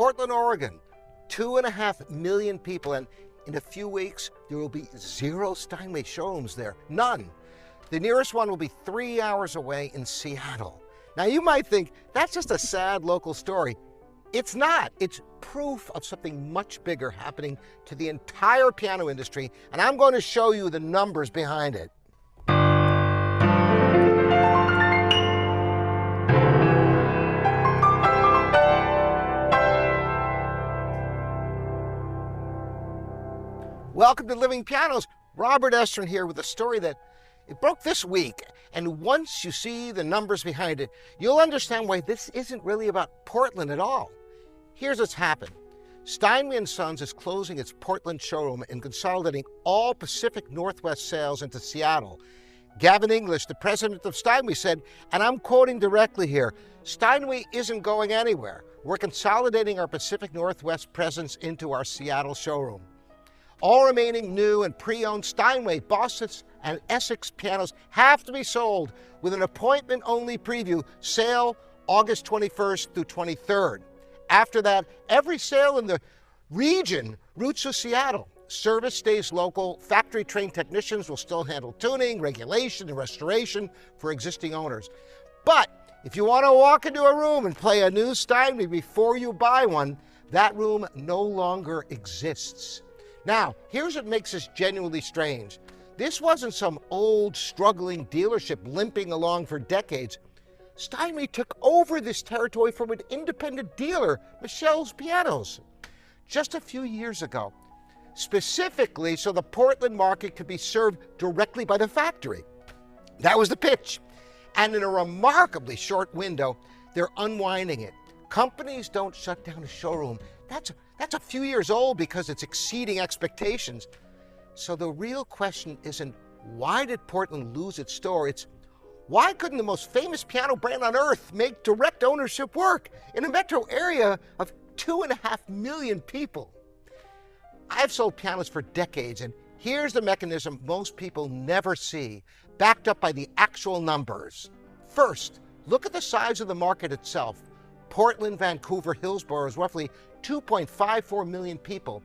Portland, Oregon, 2.5 million people, and in a few weeks, there will be 0 Steinway showrooms there, none. The nearest one will be 3 hours away in Seattle. Now you might think, that's just a sad local story. It's not. It's proof of something much bigger happening to the entire piano industry, and I'm going to show you the numbers behind it. Welcome to Living Pianos. Robert Estrin here with a story that it broke this week. And once you see the numbers behind it, you'll understand why this isn't really about Portland at all. Here's what's happened. Steinway & Sons is closing its Portland showroom and consolidating all Pacific Northwest sales into Seattle. Gavin English, the president of Steinway, said, and I'm quoting directly here, "Steinway isn't going anywhere. We're consolidating our Pacific Northwest presence into our Seattle showroom. All remaining new and pre-owned Steinway, Boston, and Essex pianos have to be sold with an appointment-only preview, sale August 21st through 23rd. After that, every sale in the region routes to Seattle. Service stays local. Factory-trained technicians will still handle tuning, regulation, and restoration for existing owners. But if you want to walk into a room and play a new Steinway before you buy one, that room no longer exists." Now, here's what makes this genuinely strange. This wasn't some old, struggling dealership limping along for decades. Steinway took over this territory from an independent dealer, Michelle's Pianos, just a few years ago, specifically so the Portland market could be served directly by the factory. That was the pitch. And in a remarkably short window, they're unwinding it. Companies don't shut down a showroom. That's a few years old because it's exceeding expectations. So the real question isn't, why did Portland lose its store? It's, why couldn't the most famous piano brand on earth make direct ownership work in a metro area of 2.5 million people? I've sold pianos for decades, and here's the mechanism most people never see, backed up by the actual numbers. First, look at the size of the market itself. Portland, Vancouver, Hillsborough is roughly 2.54 million people.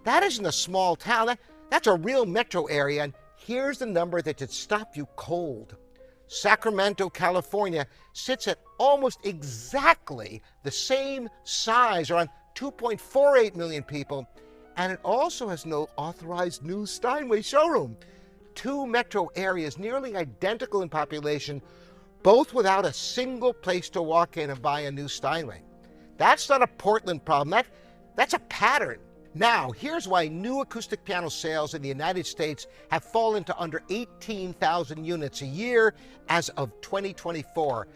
That isn't a small town, that's a real metro area, and here's the number that should stop you cold. Sacramento, California sits at almost exactly the same size, around 2.48 million people, and it also has no authorized new Steinway showroom. 2 metro areas nearly identical in population, both without a single place to walk in and buy a new Steinway. That's not a Portland problem, that's a pattern. Now, here's why new acoustic piano sales in the United States have fallen to under 18,000 units a year as of 2024.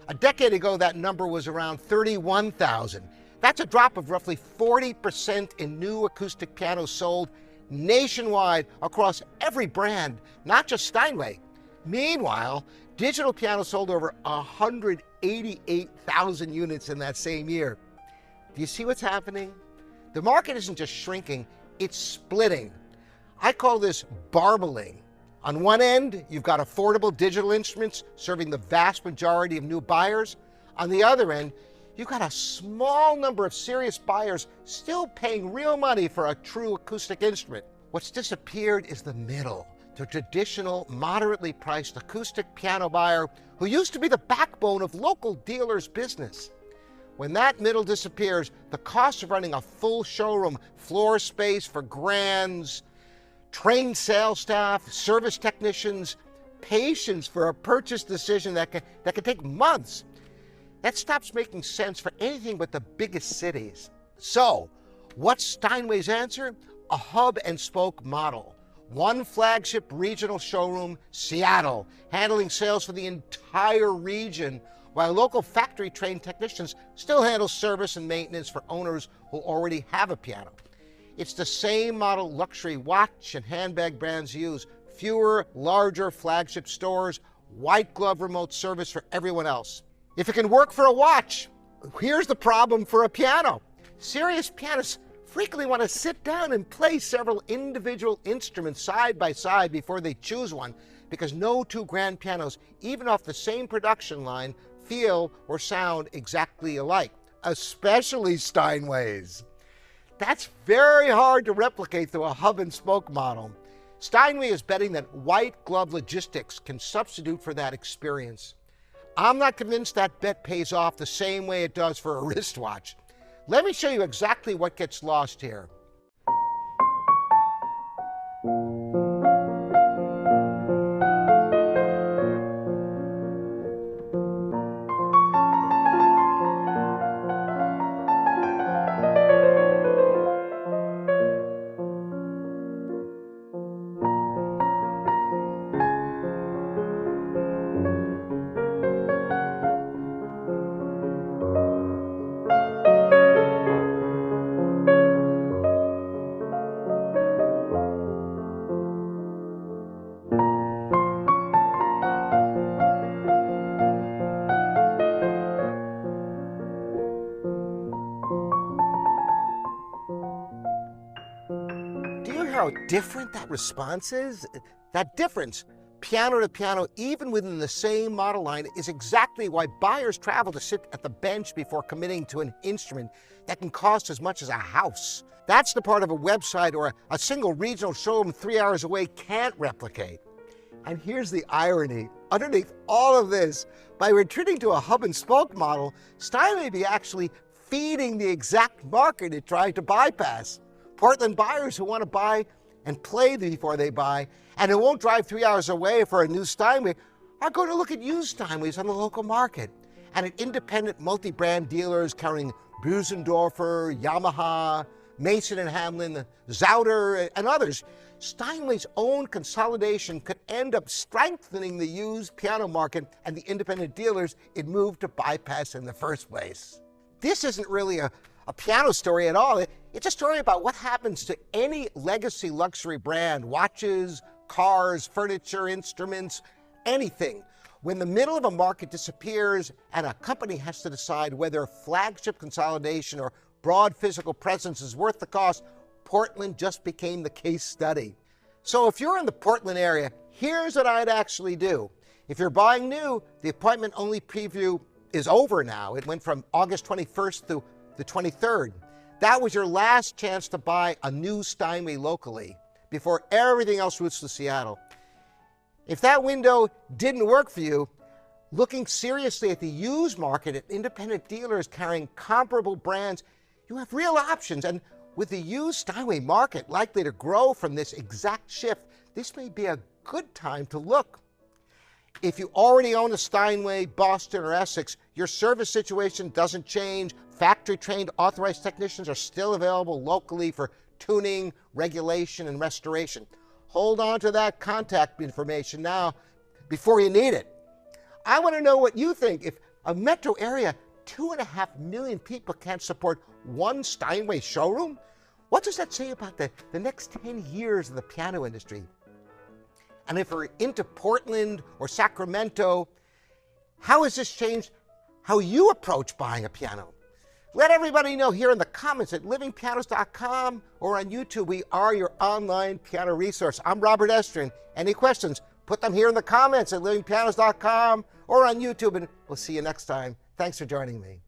A decade ago, that number was around 31,000. That's a drop of roughly 40% in new acoustic pianos sold nationwide across every brand, not just Steinway. Meanwhile, digital pianos sold over 188,000 units in that same year. Do you see what's happening? The market isn't just shrinking, it's splitting. I call this barbelling. On one end, you've got affordable digital instruments serving the vast majority of new buyers. On the other end, you've got a small number of serious buyers still paying real money for a true acoustic instrument. What's disappeared is the middle. The traditional, moderately priced acoustic piano buyer who used to be the backbone of local dealers' business. When that middle disappears, the cost of running a full showroom, floor space for grands, trained sales staff, service technicians, patience for a purchase decision that can take months, that stops making sense for anything but the biggest cities. So, what's Steinway's answer? A hub and spoke model. One flagship regional showroom, Seattle, handling sales for the entire region, while local factory-trained technicians still handle service and maintenance for owners who already have a piano. It's the same model luxury watch and handbag brands use. Fewer, larger flagship stores, white glove remote service for everyone else. If it can work for a watch, here's the problem for a piano. Serious pianists frequently want to sit down and play several individual instruments side by side before they choose one, because no two grand pianos, even off the same production line, feel or sound exactly alike. especially Steinways. That's very hard to replicate through a hub and spoke model. Steinway is betting that white glove logistics can substitute for that experience. I'm not convinced that bet pays off the same way it does for a wristwatch. Let me show you exactly what gets lost here. Do you hear how different that response is? That difference, piano to piano, even within the same model line, is exactly why buyers travel to sit at the bench before committing to an instrument that can cost as much as a house. That's the part of a website or a single regional showroom 3 hours away can't replicate. And here's the irony. Underneath all of this, by retreating to a hub and spoke model, Steinway may be actually feeding the exact market it tried to bypass. Portland buyers who want to buy and play before they buy and who won't drive 3 hours away for a new Steinway are going to look at used Steinways on the local market and at independent multi-brand dealers carrying Busendorfer, Yamaha, Mason and Hamlin, Zauder, and others. Steinway's own consolidation could end up strengthening the used piano market and the independent dealers it moved to bypass in the first place. This isn't really a piano story at all. It's a story about what happens to any legacy luxury brand, watches, cars, furniture, instruments, anything. When the middle of a market disappears and a company has to decide whether flagship consolidation or broad physical presence is worth the cost, Portland just became the case study. So if you're in the Portland area, here's what I'd actually do. If you're buying new, the appointment-only preview is over now. It went from August 21st through the 23rd. That was your last chance to buy a new Steinway locally before everything else routes to Seattle. If that window didn't work for you, looking seriously at the used market at independent dealers carrying comparable brands, you have real options. And with the used Steinway market likely to grow from this exact shift, this may be a good time to look. If you already own a Steinway, Boston, or Essex, your service situation doesn't change. Factory-trained authorized technicians are still available locally for tuning, regulation, and restoration. Hold on to that contact information now before you need it. I want to know what you think. If a metro area, 2.5 million people can't support one Steinway showroom, what does that say about the next 10 years of the piano industry? And if we're into Portland or Sacramento, how has this changed how you approach buying a piano? Let everybody know here in the comments at livingpianos.com or on YouTube. We are your online piano resource. I'm Robert Estrin. Any questions, put them here in the comments at livingpianos.com or on YouTube, and we'll see you next time. Thanks for joining me.